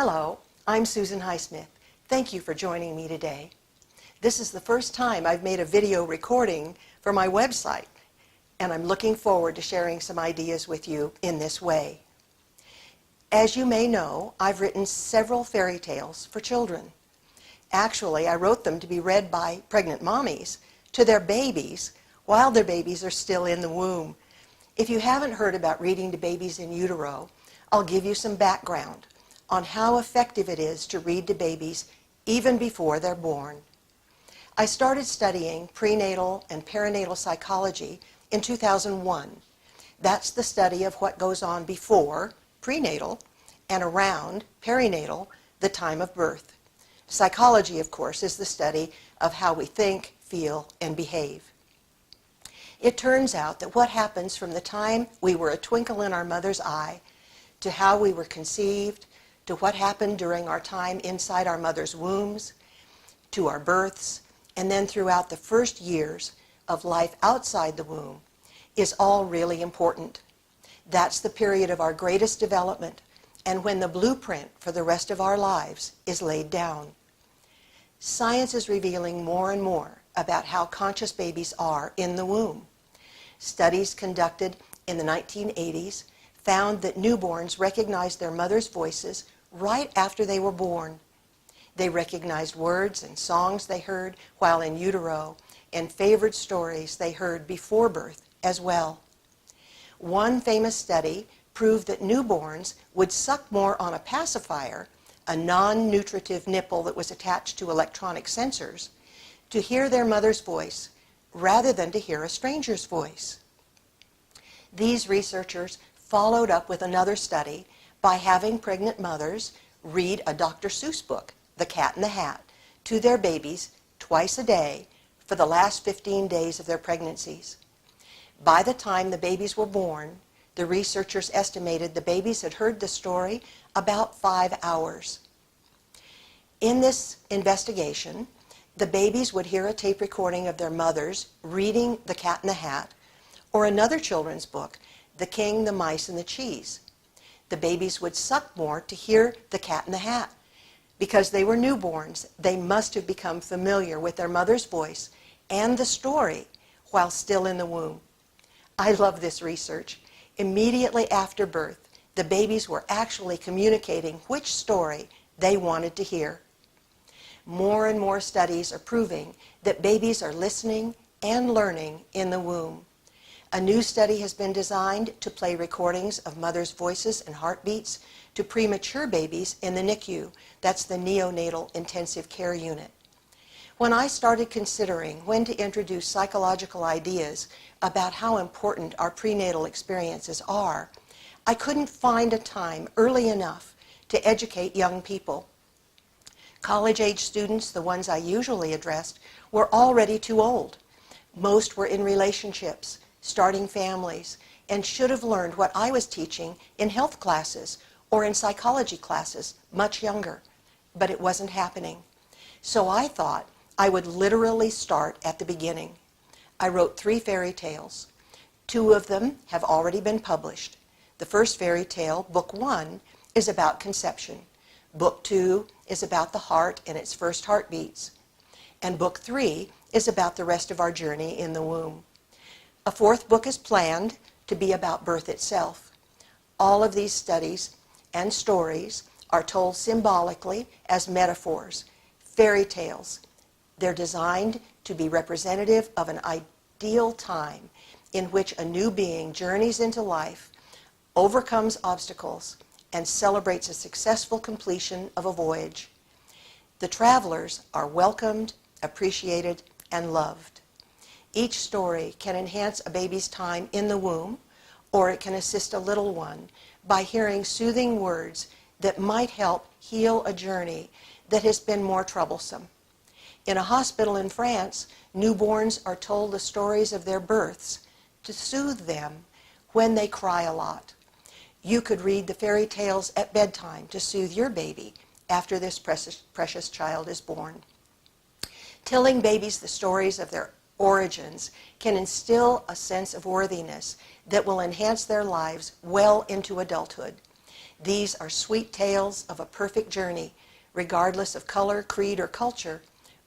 Hello, I'm Susan Highsmith. Thank you for joining me today. This is the first time I've made a video recording for my website, and I'm looking forward to sharing some ideas with you in this way. As you may know, I've written several fairy tales for children. Actually, I wrote them to be read by pregnant mommies to their babies while their babies are still in the womb. If you haven't heard about reading to babies in utero, I'll give you some background on how effective it is to read to babies even before they're born. I started studying prenatal and perinatal psychology in 2001. That's the study of what goes on before, prenatal, and around, perinatal, the time of birth. Psychology, of course, is the study of how we think, feel, and behave. It turns out that what happens from the time we were a twinkle in our mother's eye to how we were conceived, to what happened during our time inside our mother's wombs, to our births, and then throughout the first years of life outside the womb, is all really important. That's the period of our greatest development, and when the blueprint for the rest of our lives is laid down. Science is revealing more and more about how conscious babies are in the womb. Studies conducted in the 1980s found that newborns recognized their mother's voices right after they were born. They recognized words and songs they heard while in utero and favorite stories they heard before birth as well. One famous study proved that newborns would suck more on a pacifier, a non-nutritive nipple that was attached to electronic sensors, to hear their mother's voice rather than to hear a stranger's voice. These researchers followed up with another study by having pregnant mothers read a Dr. Seuss book, The Cat in the Hat, to their babies twice a day for the last 15 days of their pregnancies. By the time the babies were born, the researchers estimated the babies had heard the story about 5 hours. In this investigation, the babies would hear a tape recording of their mothers reading The Cat in the Hat or another children's book, The King, the Mice, and the Cheese. The babies would suck more to hear The Cat in the Hat. Because they were newborns, they must have become familiar with their mother's voice and the story while still in the womb. I love this research. Immediately after birth, the babies were actually communicating which story they wanted to hear. More and more studies are proving that babies are listening and learning in the womb. A new study has been designed to play recordings of mothers' voices and heartbeats to premature babies in the NICU. That's the Neonatal Intensive Care Unit. When I started considering when to introduce psychological ideas about how important our prenatal experiences are, I couldn't find a time early enough to educate young people. College-age students, the ones I usually addressed, were already too old. Most were in relationships, starting families, and should have learned what I was teaching in health classes or in psychology classes much younger, but it wasn't happening. So I thought I would literally start at the beginning. I wrote 3 fairy tales. 2 of them have already been published. The first fairy tale, Book 1, is about conception. Book 2 is about the heart and its first heartbeats. And Book 3 is about the rest of our journey in the womb. A 4th book is planned to be about birth itself. All of these studies and stories are told symbolically as metaphors, fairy tales. They're designed to be representative of an ideal time in which a new being journeys into life, overcomes obstacles, and celebrates a successful completion of a voyage. The travelers are welcomed, appreciated, and loved. Each story can enhance a baby's time in the womb, or it can assist a little one by hearing soothing words that might help heal a journey that has been more troublesome. In a hospital in France, newborns are told the stories of their births to soothe them when they cry a lot. You could read the fairy tales at bedtime to soothe your baby after this precious child is born. Telling babies the stories of their origins can instill a sense of worthiness that will enhance their lives well into adulthood. These are sweet tales of a perfect journey, regardless of color, creed, or culture.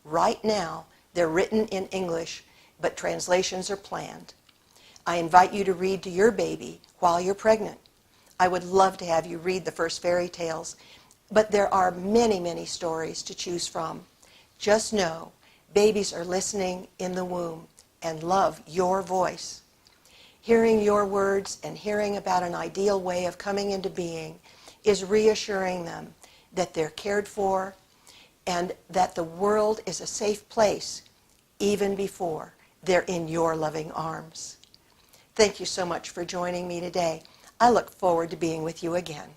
Right now, they're written in English, but translations are planned. I invite you to read to your baby while you're pregnant. I would love to have you read the first fairy tales, but there are many, many stories to choose from. Just know, babies are listening in the womb and love your voice. Hearing your words and hearing about an ideal way of coming into being is reassuring them that they're cared for and that the world is a safe place even before they're in your loving arms. Thank you so much for joining me today. I look forward to being with you again.